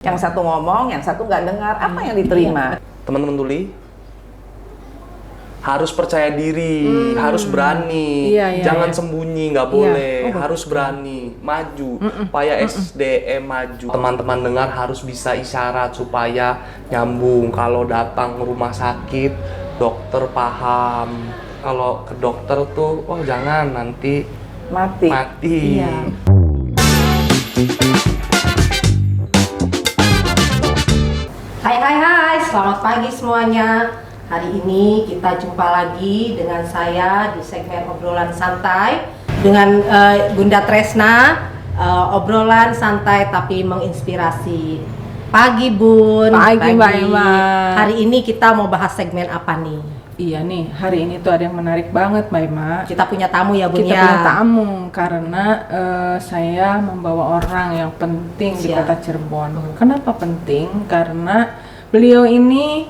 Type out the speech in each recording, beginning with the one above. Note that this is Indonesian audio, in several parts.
Yang satu ngomong, yang satu nggak dengar, apa yang diterima? Teman-teman tuli harus percaya diri, harus berani, jangan sembunyi, nggak boleh, harus berani, maju, supaya SDM maju. Teman-teman dengar harus bisa isyarat supaya nyambung. Kalau datang ke rumah sakit, dokter paham. Kalau ke dokter tuh, oh jangan nanti Mati. Iya. Hai, selamat pagi semuanya. Hari ini kita jumpa lagi dengan saya di segmen obrolan santai dengan Bunda Tresna, obrolan santai tapi menginspirasi. Pagi Bun. Pagi Mbak Emma. Hari ini kita mau bahas segmen apa nih? Iya nih, hari ini tuh ada yang menarik banget Mbak Emma. Kita punya tamu ya Bun Kita ya? punya tamu karena saya membawa orang yang penting di kota Cirebon. Kenapa penting? Karena beliau ini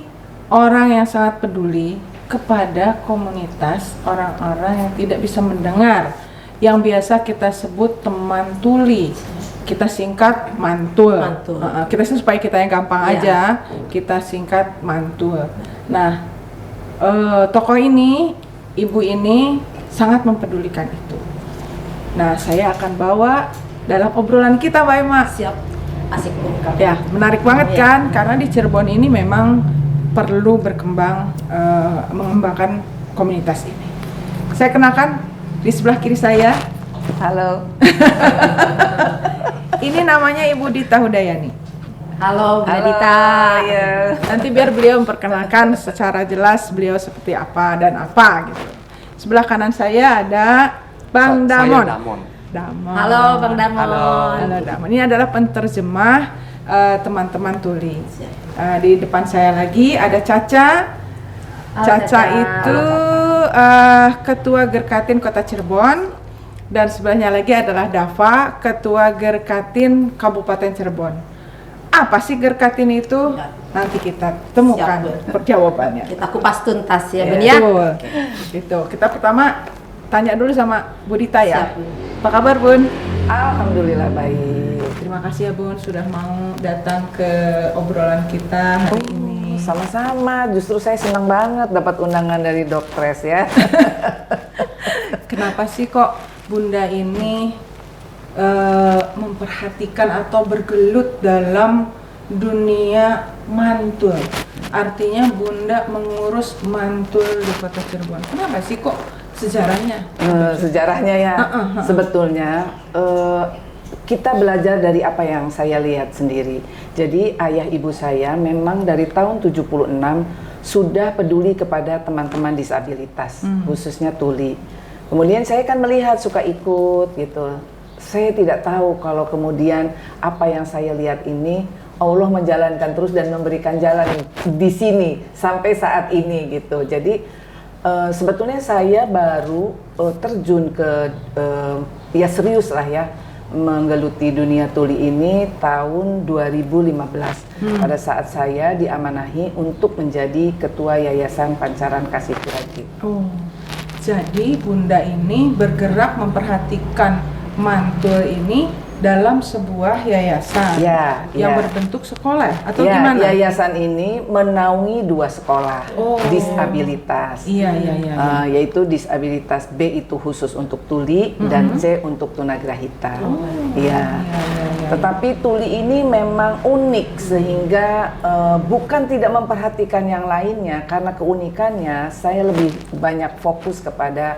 orang yang sangat peduli kepada komunitas orang-orang yang tidak bisa mendengar, yang biasa kita sebut teman tuli. Kita singkat mantul. Kita sih supaya kita yang gampang aja, kita singkat mantul. Nah, tokoh ini, ibu ini sangat mempedulikan itu. Nah, saya akan bawa dalam obrolan kita, Mbak Emma. Siap, asik Bun. Ya, menarik banget kan? Karena di Cirebon ini memang perlu berkembang, mengembangkan komunitas ini. Saya kenalkan di sebelah kiri saya. Halo. Ini namanya Ibu Dita Hudayani. Halo Bunda Halo, Dita. ya. Nanti biar beliau memperkenalkan secara jelas beliau seperti apa dan apa gitu. Sebelah kanan saya ada Bang Damon. Saya Damon. Damon. Halo Bang Damon. Halo Damon. Ini adalah penterjemah teman-teman tuli. Di depan saya lagi ada Caca. Halo, Caca Caca. itu Ketua Gerkatin Kota Cirebon. Dan sebelahnya lagi adalah Dava, Ketua Gerkatin Kabupaten Cirebon. Apa sih Gerkatin itu? Nanti kita temukan jawabannya. Kita kupas tuntas ya Bun ya. Betul. Gitu. Kita pertama tanya dulu sama Bu Dita ya. Siap, Bun. Apa kabar Bun? Alhamdulillah baik. Terima kasih ya Bun sudah mau datang ke obrolan kita hari ini. Sama-sama, justru saya senang banget dapat undangan dari Doktres ya. Kenapa sih kok Bunda ini memperhatikan atau bergelut dalam dunia mantul? Artinya Bunda mengurus mantul di Kota Cirebon. Kenapa sih kok sejarahnya? Sejarahnya ya, sebetulnya kita belajar dari apa yang saya lihat sendiri. Jadi ayah ibu saya memang dari tahun 76 sudah peduli kepada teman-teman disabilitas, khususnya tuli. Kemudian saya kan melihat, suka ikut gitu. Saya tidak tahu kalau kemudian apa yang saya lihat ini Allah menjalankan terus dan memberikan jalan di sini sampai saat ini gitu. Jadi sebetulnya saya baru terjun ke ya serius lah ya menggeluti dunia tuli ini tahun 2015 pada saat saya diamanahi untuk menjadi ketua Yayasan Pancaran Kasih Puradi. Oh. Jadi Bunda ini bergerak memperhatikan mantul ini dalam sebuah yayasan yang berbentuk sekolah atau gimana? Yayasan ini menaungi 2 sekolah disabilitas. Yaitu disabilitas B itu khusus untuk tuli dan C untuk tunagrahita. Tetapi tuli ini memang unik sehingga bukan tidak memperhatikan yang lainnya, karena keunikannya saya lebih banyak fokus kepada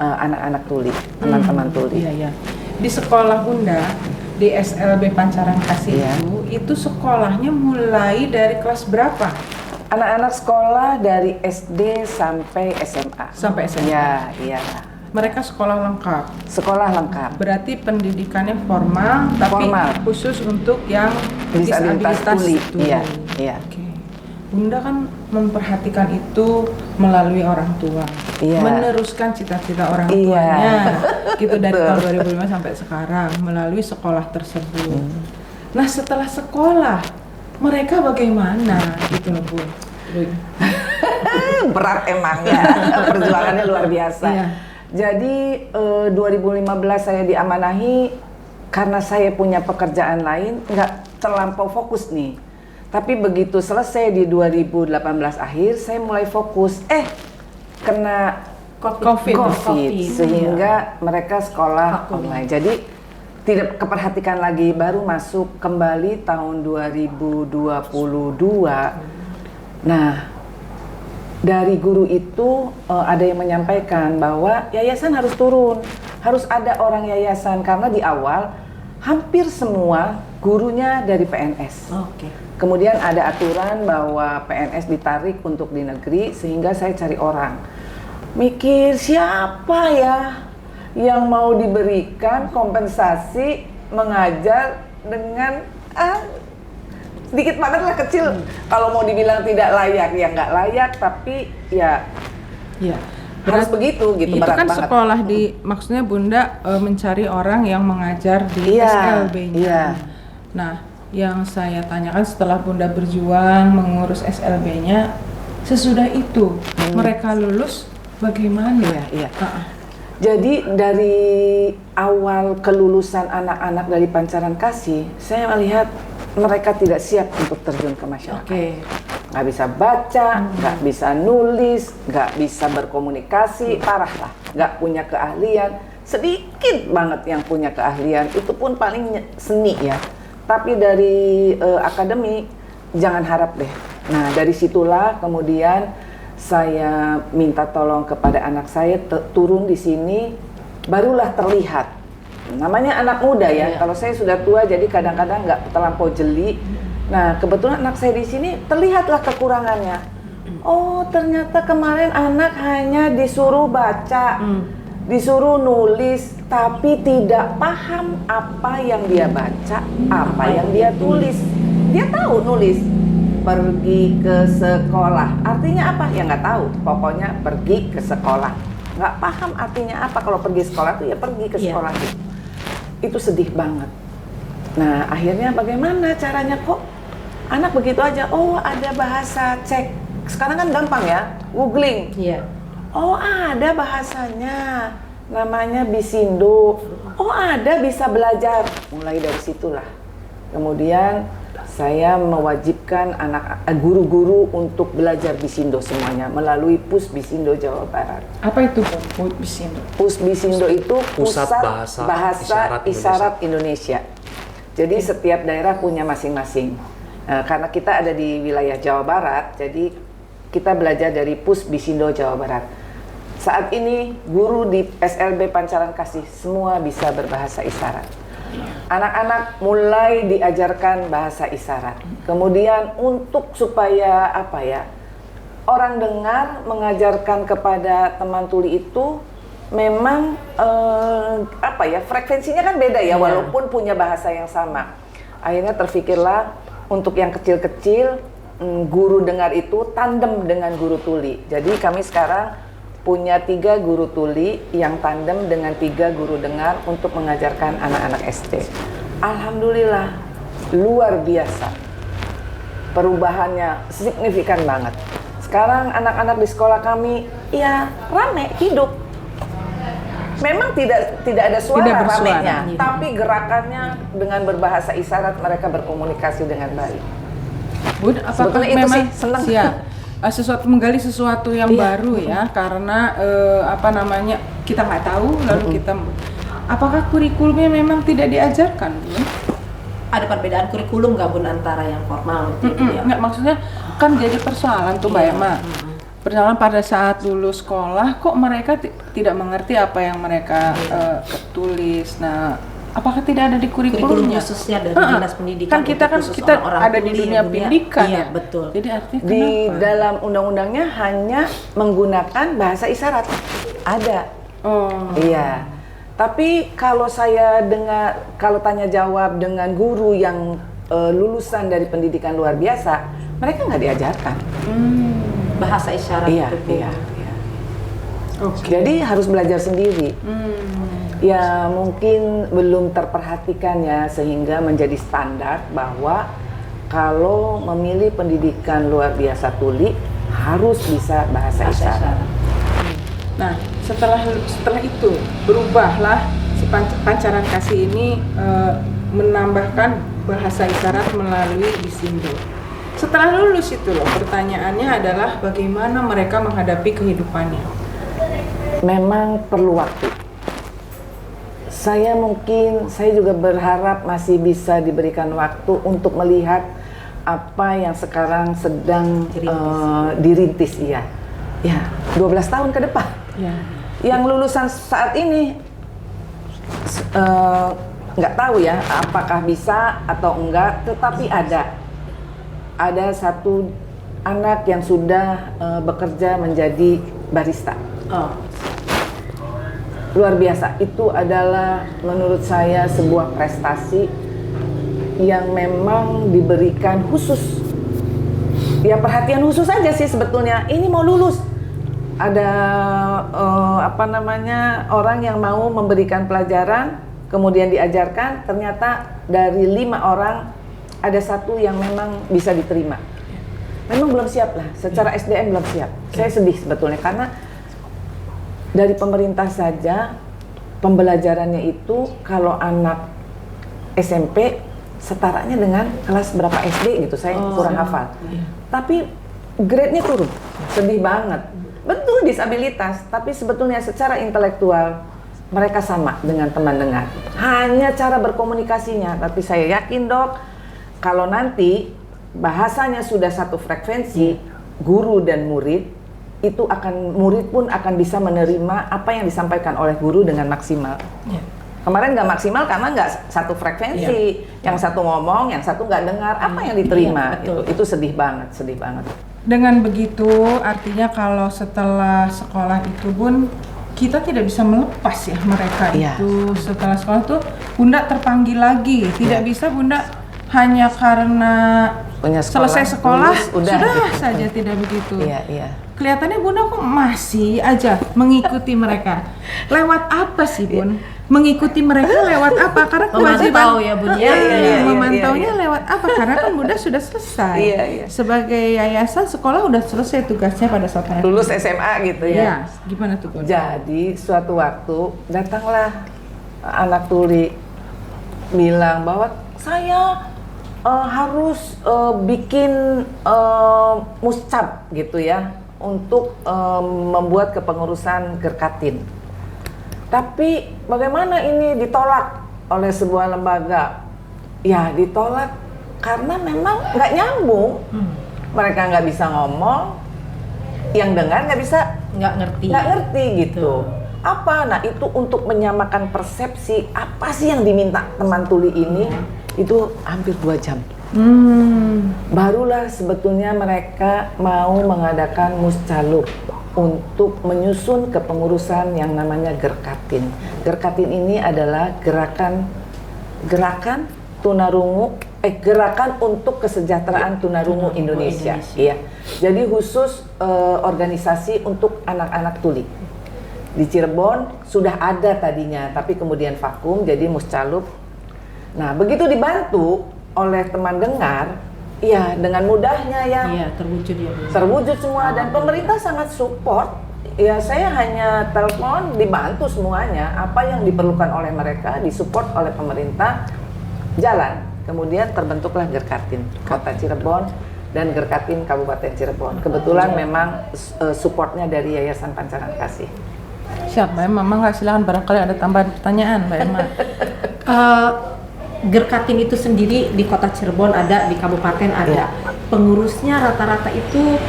anak-anak tuli, teman-teman tuli. Di sekolah Bunda, di SLB Pancaran Kasih itu sekolahnya mulai dari kelas berapa? Anak-anak sekolah dari SD sampai SMA. Sampai SMA? Iya. Mereka sekolah lengkap? Sekolah lengkap. Berarti pendidikannya formal, tapi khusus untuk yang disabilitas tuli. itu? Iya. Oke. Bunda kan memperhatikan itu melalui orang tua, meneruskan cita-cita orang tuanya, gitu dari tahun 2005 sampai sekarang melalui sekolah tersebut. Nah setelah sekolah, mereka bagaimana gitu loh Bu? Berat emangnya, perjuangannya luar biasa. Jadi 2015 saya diamanahi karena saya punya pekerjaan lain, terlampau fokus nih. Tapi begitu selesai di 2018 akhir, saya mulai fokus. Kena COVID. Sehingga mereka sekolah online. Jadi tidak keperhatikan lagi. Baru masuk kembali tahun 2022. Nah, dari guru itu ada yang menyampaikan bahwa yayasan harus turun. Harus ada orang yayasan karena di awal hampir semua gurunya dari PNS. Kemudian ada aturan bahwa PNS ditarik untuk di negeri, sehingga saya cari orang. Mikir siapa ya yang mau diberikan kompensasi mengajar dengan sedikit banget lah, kecil. Kalau mau dibilang tidak layak ya nggak layak, tapi ya harus begitu gitu. Itu berat kan banget. Sekolah di, maksudnya Bunda mencari orang yang mengajar di SLB-nya. Nah, yang saya tanyakan setelah Bunda berjuang mengurus SLB-nya, sesudah itu mereka lulus bagaimana? Jadi dari awal kelulusan anak-anak dari Pancaran Kasih, saya melihat mereka tidak siap untuk terjun ke masyarakat. Nggak bisa baca, nggak bisa nulis, nggak bisa berkomunikasi, parah lah. Nggak punya keahlian, sedikit banget yang punya keahlian, itu pun paling seni ya. Tapi dari akademi, jangan harap deh. Nah, dari situlah kemudian saya minta tolong kepada anak saya turun di sini, barulah terlihat. Namanya anak muda ya. Kalau saya sudah tua, jadi kadang-kadang nggak terlampau jeli. Nah, kebetulan anak saya di sini terlihatlah kekurangannya. Oh, ternyata kemarin anak hanya disuruh baca, disuruh nulis, tapi tidak paham apa yang dia baca, apa yang dia tulis. Dia tahu nulis, pergi ke sekolah. Artinya apa? Ya nggak tahu. Pokoknya pergi ke sekolah. Nggak paham artinya apa. Kalau pergi sekolah tuh ya pergi ke sekolah gitu. Itu sedih banget. Nah, akhirnya bagaimana caranya kok anak begitu aja? Oh, ada bahasa, cek. Sekarang kan gampang ya, googling. Oh, ada bahasanya, namanya Bisindo. Oh, ada, bisa belajar. Mulai dari situlah. Kemudian saya mewajibkan guru-guru untuk belajar Bisindo semuanya melalui Pus Bisindo Jawa Barat. Apa itu Pus Bisindo? Pus Bisindo itu Pusat Bahasa Isyarat Indonesia. Jadi setiap daerah punya masing-masing. Karena kita ada di wilayah Jawa Barat, jadi kita belajar dari Pus Bisindo Jawa Barat. Saat ini guru di SLB Pancaran Kasih semua bisa berbahasa isyarat. Anak-anak mulai diajarkan bahasa isyarat. Kemudian untuk supaya orang dengar, mengajarkan kepada teman tuli itu memang frekuensinya kan beda ya, walaupun punya bahasa yang sama. Akhirnya terfikirlah untuk yang kecil-kecil, guru dengar itu tandem dengan guru tuli. Jadi kami sekarang punya 3 guru tuli yang tandem dengan 3 guru dengar untuk mengajarkan anak-anak SD. Alhamdulillah, luar biasa. Perubahannya signifikan banget. Sekarang anak-anak di sekolah kami, ya rame, hidup. Memang tidak ada suara ramenya, tapi gerakannya dengan berbahasa isyarat mereka berkomunikasi dengan baik. Bud, apakah itu memang sih senang menggali sesuatu yang baru ya, karena kita nggak tahu, lalu kita apakah kurikulumnya memang tidak diajarkan, Bun? Ada perbedaan kurikulum nggak, Bun, antara yang formal gitu ya? Nggak, maksudnya kan jadi persoalan tuh Mbak Emma. Persoalan pada saat lulus sekolah kok mereka tidak mengerti apa yang mereka tulis. Nah, apakah tidak ada di kurikulumnya? Khususnya dari Dinas Pendidikan. Kan kita ada di dunia pendidikan ya. Betul. Jadi artinya di dalam undang-undangnya hanya menggunakan bahasa isyarat. Ada. Iya. Tapi kalau kalau tanya jawab dengan guru yang lulusan dari pendidikan luar biasa, mereka nggak diajarkan. Bahasa isyarat itu. Iya. Jadi harus belajar sendiri. Ya mungkin belum terperhatikan ya, sehingga menjadi standar bahwa kalau memilih pendidikan luar biasa tuli harus bisa bahasa isyarat. Nah, setelah itu berubahlah si Pancaran Kasih ini menambahkan bahasa isyarat melalui Bisindo. Setelah lulus itu loh, pertanyaannya adalah bagaimana mereka menghadapi kehidupannya. Memang perlu waktu. Saya juga berharap masih bisa diberikan waktu untuk melihat apa yang sekarang sedang dirintis. Ya 12 tahun ke depan. Ya. Yang lulusan saat ini nggak tahu ya apakah bisa atau enggak, tetapi ada satu anak yang sudah bekerja menjadi barista. Luar biasa, itu adalah menurut saya sebuah prestasi yang memang diberikan khusus. Ya perhatian khusus aja sih sebetulnya. Ini mau lulus, ada orang yang mau memberikan pelajaran, kemudian diajarkan. Ternyata dari 5 orang ada 1 yang memang bisa diterima. Memang belum siap lah, secara SDM belum siap. Saya sedih sebetulnya karena dari pemerintah saja pembelajarannya itu kalau anak SMP setaranya dengan kelas berapa SD gitu, saya kurang hafal. Tapi grade-nya turun, sedih banget. Betul disabilitas, tapi sebetulnya secara intelektual mereka sama dengan teman dengar. Hanya cara berkomunikasinya, tapi saya yakin Dok, kalau nanti bahasanya sudah satu frekuensi, guru dan murid, itu murid pun akan bisa menerima apa yang disampaikan oleh guru dengan maksimal. Kemarin nggak maksimal karena nggak satu frekuensi, yang satu ngomong, yang satu nggak dengar, apa yang diterima, itu sedih banget. Dengan begitu, artinya kalau setelah sekolah itu Bun, kita tidak bisa melepas ya mereka itu. Setelah sekolah tuh Bunda terpanggil lagi, tidak bisa Bunda hanya karena selesai sekolah sudah saja, tidak begitu. Kelihatannya Bunda kok masih aja mengikuti mereka. Lewat apa sih Bun? Mengikuti mereka lewat apa? Karena kewajiban ya Bun. Memantaunya lewat apa? Karena kan Bunda sudah selesai. Sebagai yayasan sekolah udah selesai tugasnya pada saat mereka lulus SMA gitu ya. Gimana tuh Bun? Jadi suatu waktu datanglah anak tuli bilang bahwa saya harus bikin muscap gitu ya, untuk membuat kepengurusan Gerkatin. Tapi bagaimana ini ditolak oleh sebuah lembaga? Ya ditolak karena memang nggak nyambung. Mereka nggak bisa ngomong, yang dengar nggak ngerti gitu. Apa? Nah itu untuk menyamakan persepsi apa sih yang diminta teman tuli ini, itu hampir 2 jam. Barulah sebetulnya mereka mau mengadakan muscalub untuk menyusun kepengurusan yang namanya Gerkatin. Gerkatin ini adalah gerakan tunarungu, gerakan untuk kesejahteraan tunarungu Indonesia. Iya. Jadi khusus organisasi untuk anak-anak tuli. Di Cirebon sudah ada tadinya, tapi kemudian vakum jadi muscalub. Nah, begitu dibantu oleh teman dengar, ya dengan mudahnya terwujud semua, dan pemerintah sangat support. Ya saya hanya telepon, dibantu semuanya, apa yang diperlukan oleh mereka disupport oleh pemerintah, jalan. Kemudian terbentuklah Gerkatin Kota Cirebon dan Gerkatin Kabupaten Cirebon. Kebetulan memang supportnya dari Yayasan Pancaran Kasih. Siap, Mbak Emma. Mangga silakan, barangkali ada tambahan pertanyaan Mbak Emma. Gerkatin itu sendiri di Kota Cirebon ada, di kabupaten ada. Pengurusnya rata-rata itu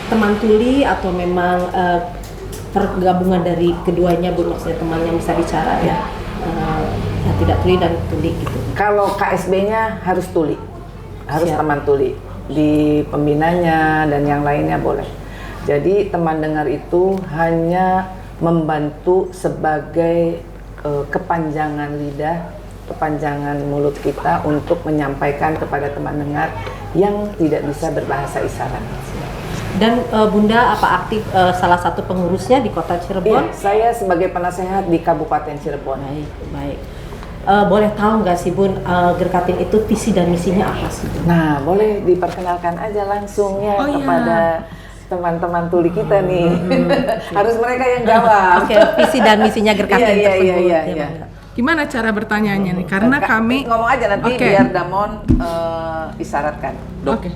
teman tuli atau memang pergabungan dari keduanya, Bu, maksudnya teman yang bisa bicara ya, tidak tuli dan tuli gitu. Kalau KSB-nya harus tuli, harus teman tuli, di pembinanya dan yang lainnya boleh. Jadi teman dengar itu hanya membantu sebagai kepanjangan lidah, kepanjangan mulut kita untuk menyampaikan kepada teman dengar yang tidak bisa berbahasa isyarat. Dan Bunda apa aktif salah satu pengurusnya di Kota Cirebon? Iya, saya sebagai penasehat di Kabupaten Cirebon. Baik. Boleh tahu nggak sih Bun, Gerkatin itu visi dan misinya apa sih? Nah, boleh diperkenalkan aja langsung ya kepada teman-teman tuli kita nih. Harus mereka yang jawab. Oke, visi dan misinya Gerkatin tersebut. Iya. Gimana cara bertanyanya nih? Karena kami ngomong aja nanti Oke. biar Damon isyaratkan. Dok, Oke.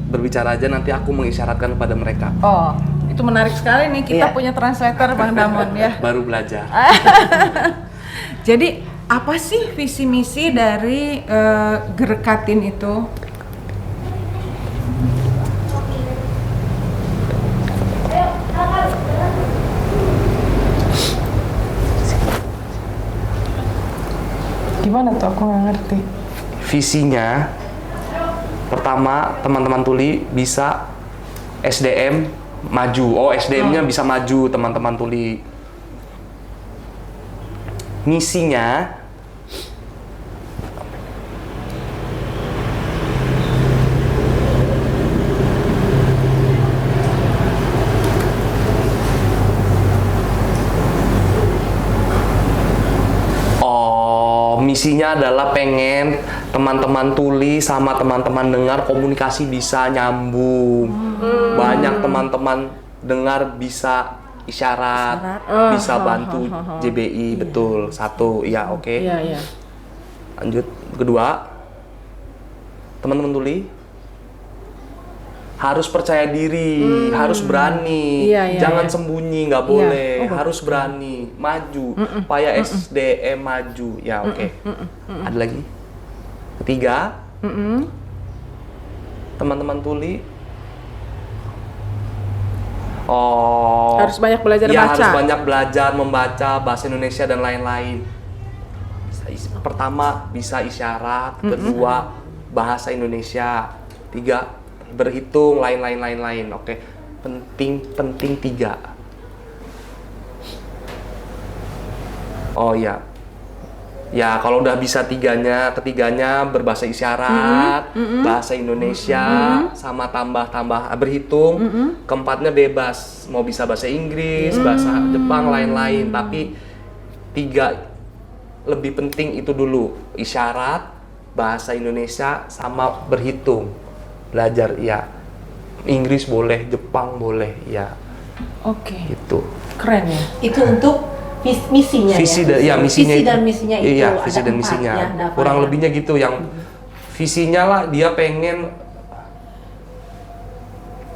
berbicara aja nanti aku mengisyaratkan kepada mereka. Oh, itu menarik sekali nih. Kita Iya. punya translator Bang Damon ya. Baru belajar. Jadi apa sih visi misi dari Gerkatin itu? Gimana tuh? Aku nggak ngerti. Visinya, pertama teman-teman tuli bisa SDM maju. Oh, SDM-nya bisa maju teman-teman tuli. Misinya, misinya adalah pengen teman-teman tuli sama teman-teman dengar komunikasi bisa nyambung. Banyak teman-teman dengar bisa isyarat, bisa bantu JBI, betul. Satu, ya oke. Iya, iya. Lanjut, kedua, teman-teman tuli harus percaya diri, harus berani, Iya, iya, jangan iya. sembunyi, nggak boleh, harus berani, maju, supaya SDM maju, ya oke. Ada lagi, ketiga, teman-teman tuli, Harus banyak belajar ya, baca. harus banyak belajar membaca bahasa Indonesia dan lain-lain. Pertama bisa isyarat, kedua bahasa Indonesia, tiga berhitung, lain-lain. Oke, penting tiga. Oh ya, ya kalau udah bisa ketiganya berbahasa isyarat, bahasa Indonesia, sama tambah berhitung. Keempatnya bebas, mau bisa bahasa Inggris, bahasa Jepang, lain-lain. Tapi tiga lebih penting itu dulu, isyarat, bahasa Indonesia, sama berhitung. Belajar, ya. Inggris boleh, Jepang boleh, ya. Oke. Gitu. Keren ya. Itu untuk misinya ya. Misinya. Visi dan misinya itu Iya, ada visi dan 4 misinya. ya, ada Kurang apa ya? lebihnya gitu, yang visinya lah dia pengen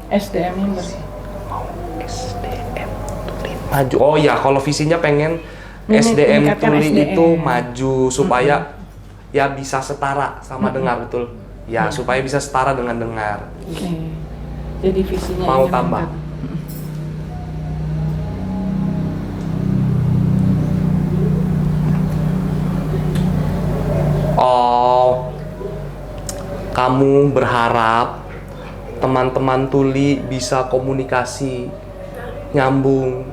SDM-nya bersih. SDM tuli maju. Oh ya, kalau visinya pengen SDM meningkatkan tuli SDM. itu maju supaya ya bisa setara sama dengar, betul. Ya, supaya bisa setara dengan dengar. Oke. Jadi visinya Mau ingin tambah? meningkat. Oh, kamu berharap teman-teman tuli bisa komunikasi nyambung.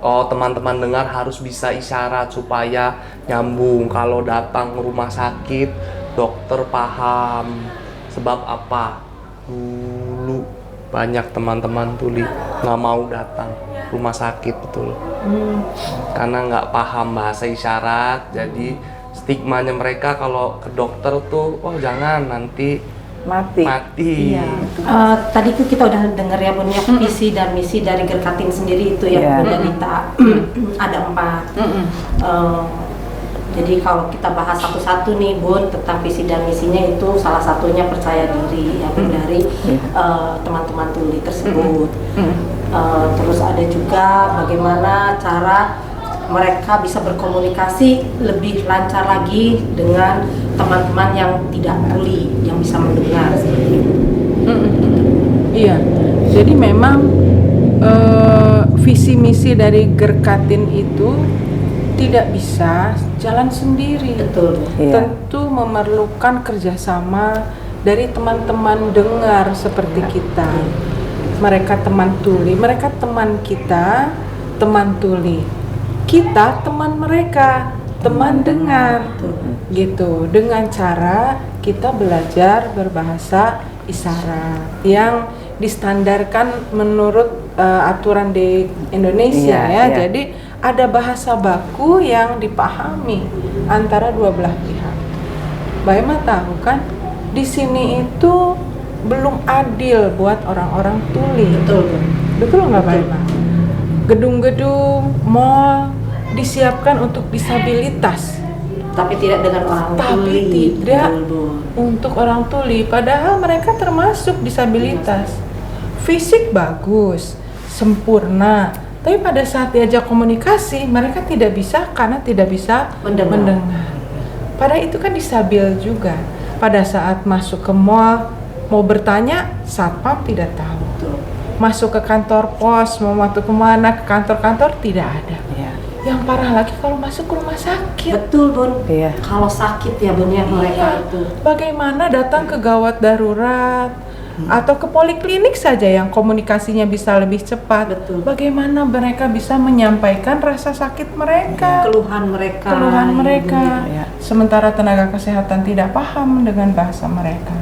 Oh, teman-teman dengar harus bisa isyarat supaya nyambung. Kalau datang ke rumah sakit, dokter paham. Sebab apa? Dulu banyak teman-teman tuli nggak mau datang rumah sakit, betul. Karena nggak paham bahasa isyarat, jadi stigmanya mereka kalau ke dokter tuh, oh jangan nanti Mati. Iya. Tadi tuh kita udah dengar ya Bun, ya, visi dan misi dari Gerkatin sendiri itu ya, Iya. Bunda Dita. Ada 4. Jadi kalau kita bahas satu-satu nih Bun tentang visi dan misinya, itu salah satunya percaya diri ya Bun, dari teman-teman tuli tersebut. Terus ada juga bagaimana cara mereka bisa berkomunikasi lebih lancar lagi dengan teman-teman yang tidak tuli, yang bisa mendengar seperti itu. Iya. Jadi memang visi misi dari Gerkatin itu tidak bisa jalan sendiri. Betul. Iya. Tentu memerlukan kerjasama dari teman-teman dengar seperti kita. Mereka teman tuli, mereka teman kita, teman tuli. Kita teman mereka, teman dengar. Gitu. Dengan cara kita belajar berbahasa isyarat yang distandarkan menurut aturan di Indonesia Iya, ya. iya. Jadi ada bahasa baku yang dipahami antara dua belah pihak. Mbak Emma tahu kan, di sini itu belum adil buat orang-orang tuli. Betul. Betul nggak Mbak Emma? Gedung-gedung, mall disiapkan untuk disabilitas, Tapi tidak dengan orang tapi tuli. tidak Betul, Bu. untuk orang tuli, padahal mereka termasuk disabilitas. Fisik bagus, sempurna, tapi pada saat diajak komunikasi mereka tidak bisa karena tidak bisa mendengar. Padahal itu kan disabil juga. Pada saat masuk ke mall mau bertanya, satpam tidak tahu. Masuk ke kantor pos, mau masuk kemana, ke kantor-kantor tidak ada. Iya. Yang parah lagi kalau masuk ke rumah sakit. Betul, Bun. Iya. Kalau sakit ya, Bun, ya mereka itu. Bagaimana datang ke gawat darurat atau ke poliklinik saja yang komunikasinya bisa lebih cepat. Betul. Bagaimana mereka bisa menyampaikan rasa sakit mereka, Keluhan mereka. keluhan mereka. Iya. Sementara tenaga kesehatan tidak paham dengan bahasa mereka.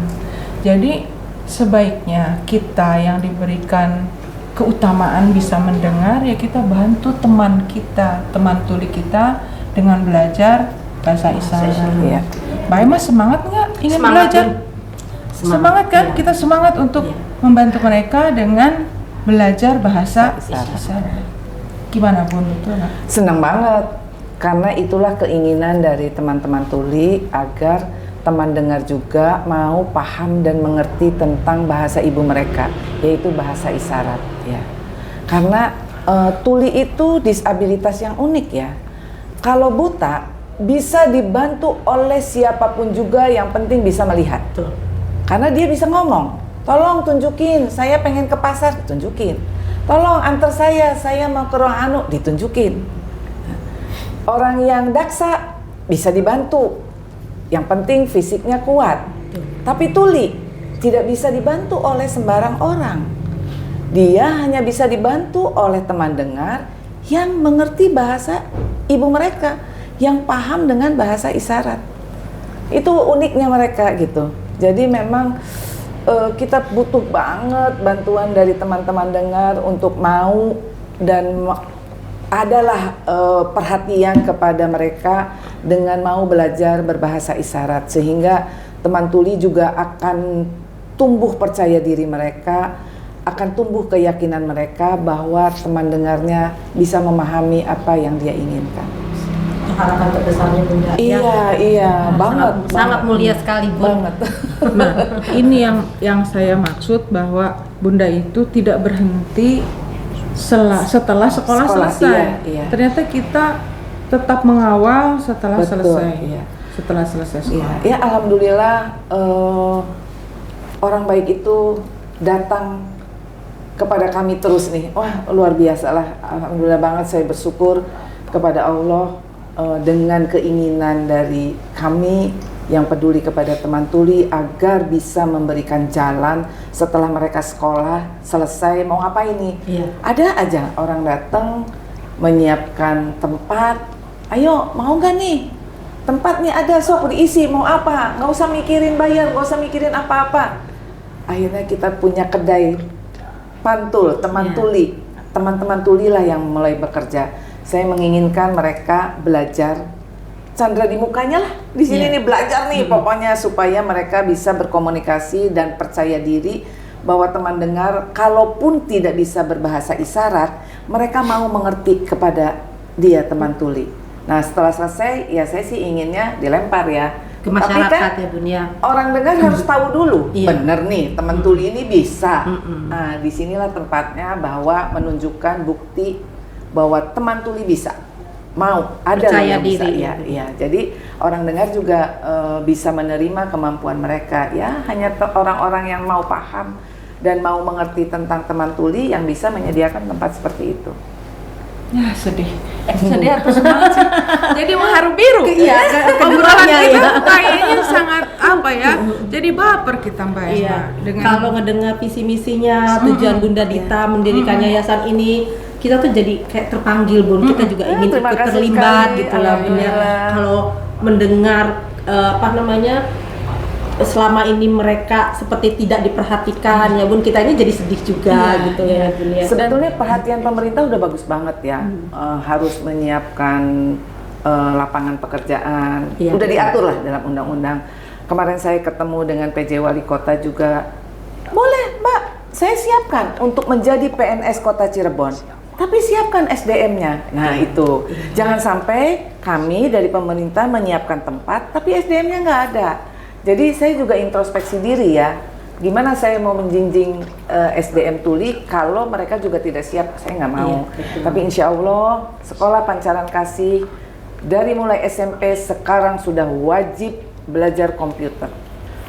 Jadi sebaiknya kita yang diberikan keutamaan bisa mendengar, ya kita bantu teman kita, teman tuli kita dengan belajar bahasa isyarat. Iya. Mbak Emma semangat nggak ingin Semangat, belajar? Bun. Semangat kan? Iya. Kita semangat untuk Iya. membantu mereka dengan belajar bahasa Isyarat. isyarat. Gimana Bun, betul nggak? Senang banget, karena itulah keinginan dari teman-teman tuli agar teman dengar juga mau paham dan mengerti tentang bahasa ibu mereka, yaitu bahasa isyarat ya. Karena tuli itu disabilitas yang unik ya. Kalau buta bisa dibantu oleh siapapun juga, yang penting bisa melihat. Betul. Karena dia bisa ngomong, tolong tunjukin, saya pengen ke pasar, tunjukin. Tolong antar saya mau ke ruang anu, ditunjukin. Orang yang daksa bisa dibantu, yang penting fisiknya kuat. Tapi tuli tidak bisa dibantu oleh sembarang orang. Dia hanya bisa dibantu oleh teman dengar yang mengerti bahasa ibu mereka, yang paham dengan bahasa isyarat. Itu uniknya mereka gitu. Jadi memang kita butuh banget bantuan dari teman-teman dengar untuk mau dan adalah perhatian kepada mereka dengan mau belajar berbahasa isyarat, sehingga teman tuli juga akan tumbuh percaya diri mereka, akan tumbuh keyakinan mereka bahwa teman dengarnya bisa memahami apa yang dia inginkan. Itu harapan terbesarnya, Bunda. Iya, banget. Sangat mulia sekali, Bun. Banget. Nah, ini yang saya maksud, bahwa Bunda itu tidak berhenti setelah sekolah selesai. Iya. Ternyata kita tetap mengawal setelah Betul, selesai. iya. Setelah selesai sekolah. Ya, alhamdulillah orang baik itu datang kepada kami terus nih. Wah, luar biasa lah. Alhamdulillah banget, saya bersyukur kepada Allah dengan keinginan dari kami yang peduli kepada teman tuli agar bisa memberikan jalan setelah mereka sekolah selesai mau apa ini. Iya. Ada aja orang datang menyiapkan tempat. Ayo, mau nggak nih? Tempat nih ada, sok diisi, mau apa? Nggak usah mikirin bayar, nggak usah mikirin apa-apa. Akhirnya kita punya kedai pantul, teman tuli. Teman-teman tuli lah yang mulai bekerja. Saya menginginkan mereka belajar candra di mukanya lah. Di sini nih belajar nih, pokoknya supaya mereka bisa berkomunikasi dan percaya diri bahwa teman dengar kalaupun tidak bisa berbahasa isyarat, mereka mau mengerti kepada dia teman tuli. Nah, setelah selesai, ya saya sih inginnya dilempar ya Ke masyarakat. Tapi kan, ya, Bun, ya. orang dengar harus tahu dulu, Iya. bener nih teman tuli ini bisa. Nah, disinilah tempatnya bahwa menunjukkan bukti bahwa teman tuli bisa, mau ada Percaya yang bisa. diri. Ya. Jadi orang dengar juga bisa menerima kemampuan mereka. Ya, hanya orang-orang yang mau paham dan mau mengerti tentang teman tuli yang bisa menyediakan tempat seperti itu. Ya, sedih atau semangat sih. Jadi mengharu biru. Iya, Obrolan kedepannya kita ya. kayaknya sangat apa ya? Jadi baper kita Mbak Esma Iya. dengan Kalau ngedengar visi misinya, tujuan Bunda Dita mendirikan yayasan ini, kita tuh jadi kayak terpanggil, Bun. Kita juga ingin terima ikut kasih terlibat sekali. gitu lah, Bun, ya. Alhamdulillah. Kalau mendengar selama ini mereka seperti tidak diperhatikan, ya Bun, kita ini jadi sedih juga gitu ya, Bun, ya. Sebetulnya perhatian pemerintah udah bagus banget ya, harus menyiapkan lapangan pekerjaan, Iya. udah diatur lah dalam undang-undang. Kemarin saya ketemu dengan PJ Wali Kota juga, boleh Mbak, saya siapkan untuk menjadi PNS Kota Cirebon. tapi siapkan SDM-nya. Nah itu, jangan sampai kami dari pemerintah menyiapkan tempat, tapi SDM-nya nggak ada. Jadi saya juga introspeksi diri ya, gimana saya mau menjinjing SDM tuli kalau mereka juga tidak siap, saya nggak mau. Tapi insya Allah sekolah Pancaran Kasih dari mulai SMP sekarang sudah wajib belajar komputer.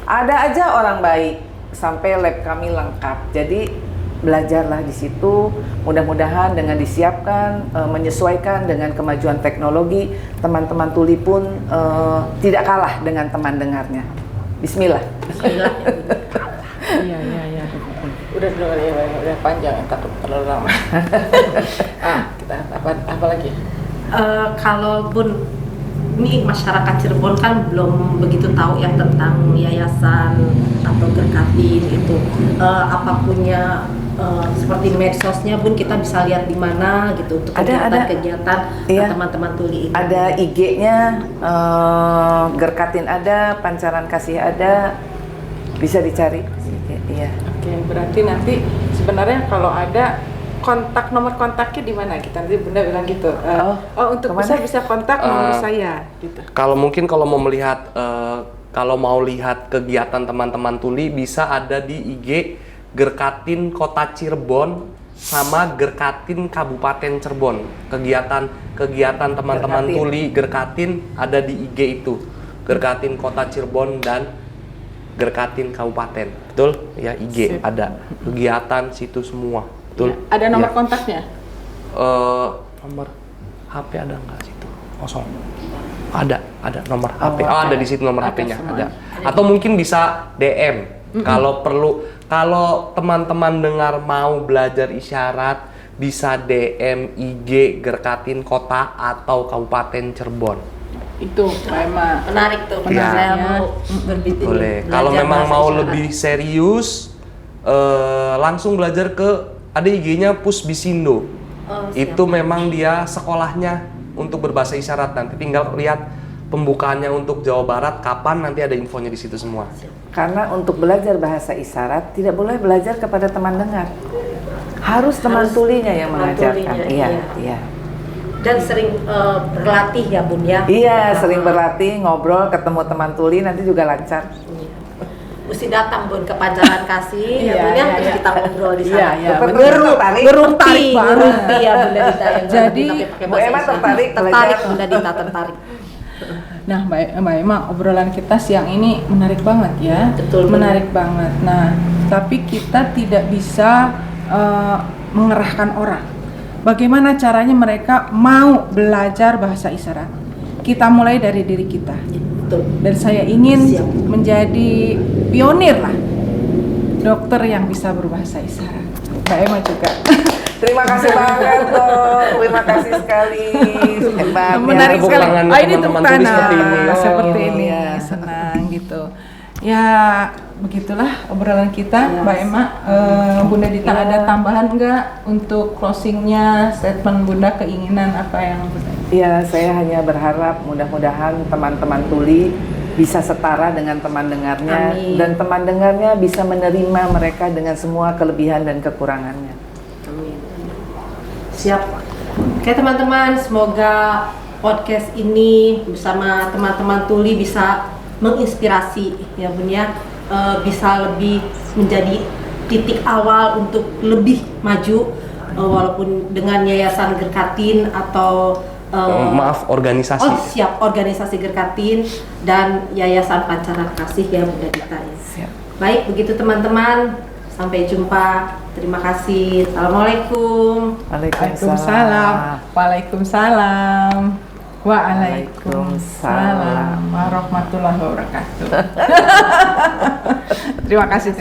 Ada aja orang baik, sampai lab kami lengkap. Jadi belajarlah di situ, mudah-mudahan dengan disiapkan, menyesuaikan dengan kemajuan teknologi, teman-teman tuli pun tidak kalah dengan teman dengarnya. Bismillah. Bismillah. Iya. Udah panjang, takut terlalu lama. Kita apa lagi? Kalau Bun, ini masyarakat Cirebon kan belum begitu tahu yang tentang yayasan atau Gerkatin itu. Apa punya seperti medsosnya Bun, kita bisa lihat di mana gitu untuk kegiatan-kegiatan teman-teman tuli ini. Ada IG-nya, Gerkatin ada, Pancaran Kasih ada, bisa dicari. Iya. Oke, berarti nanti sebenarnya kalau ada nomor kontaknya di mana? Kita nanti Bunda bilang gitu. Untuk bisa kontak nomor saya gitu. Kalau mau melihat kalau mau lihat kegiatan teman-teman tuli bisa ada di IG Gerkatin Kota Cirebon sama Gerkatin Kabupaten Cirebon. Kegiatan teman-teman tuli Gerkatin ada di IG itu. Gerkatin Kota Cirebon dan Gerkatin Kabupaten. Betul? Ya, IG ada. Kegiatan situ semua. Betul? Ya, ada nomor kontaknya? Nomor HP ada nggak situ? Kosong. Ada nomor HP. Ada di situ nomor HP-nya ada. Atau mungkin bisa DM. Kalau perlu, kalau teman-teman dengar mau belajar isyarat, bisa DM IG Gerkatin Kota atau Kabupaten Cirebon. Itu memang menarik tuh. Ya. Saya mau berbicara. Boleh. Kalau memang mau lebih serius, langsung belajar ke ada IG-nya Pusbisindo. Itu memang dia sekolahnya untuk berbahasa isyarat. Nanti tinggal lihat pembukaannya untuk Jawa Barat kapan, nanti ada infonya di situ semua. Karena untuk belajar bahasa isyarat tidak boleh belajar kepada teman dengar. Harus teman tulinya yang mengajarkan. Iya. Dan sering berlatih ya Bun ya. Iya, sering berlatih, ngobrol, ketemu teman tuli nanti juga lancar. Mesti datang Bun ke Pancaran Kasih ya Bun ya, terus kita ngobrol di sana. Berumpi ya Bunda Dita. Jadi Bu Emma tertarik Bunda Dita tertarik. Nah, Mbak Emma, obrolan kita siang ini menarik banget ya. Betul. Menarik banget. Nah, tapi kita tidak bisa mengerahkan orang. Bagaimana caranya mereka mau belajar bahasa isyarat? Kita mulai dari diri kita. Betul. Dan saya ingin menjadi pionir lah, dokter yang bisa berbahasa isyarat. Mbak Emma juga. Terima kasih banget loh, terima kasih sekali. Hebat. Menarik Tepuk sekali. tangan Ini teman-teman tepuk tulis tangan seperti ini. seperti ini. Ya. Senang gitu. Ya, begitulah obrolan kita, Mbak Emma. Bunda Dita ada tambahan nggak untuk closingnya, statement Bunda, keinginan apa yang Bunda? Ya, saya hanya berharap mudah-mudahan teman-teman tuli bisa setara dengan teman dengarnya. Amin. Dan teman dengarnya bisa menerima mereka dengan semua kelebihan dan kekurangannya. Amin. Siap. Oke teman-teman, semoga podcast ini bersama teman-teman tuli bisa menginspirasi ya Bun ya, bisa lebih menjadi titik awal untuk lebih maju, walaupun dengan Yayasan Gerkatin atau organisasi Gerkatin dan Yayasan Pancaran Kasih ya Bunda Dita. Baik, begitu teman-teman, sampai jumpa. Terima kasih. Assalamualaikum. Waalaikumsalam. Waalaikumsalam warahmatullahi wabarakatuh. Terima kasih.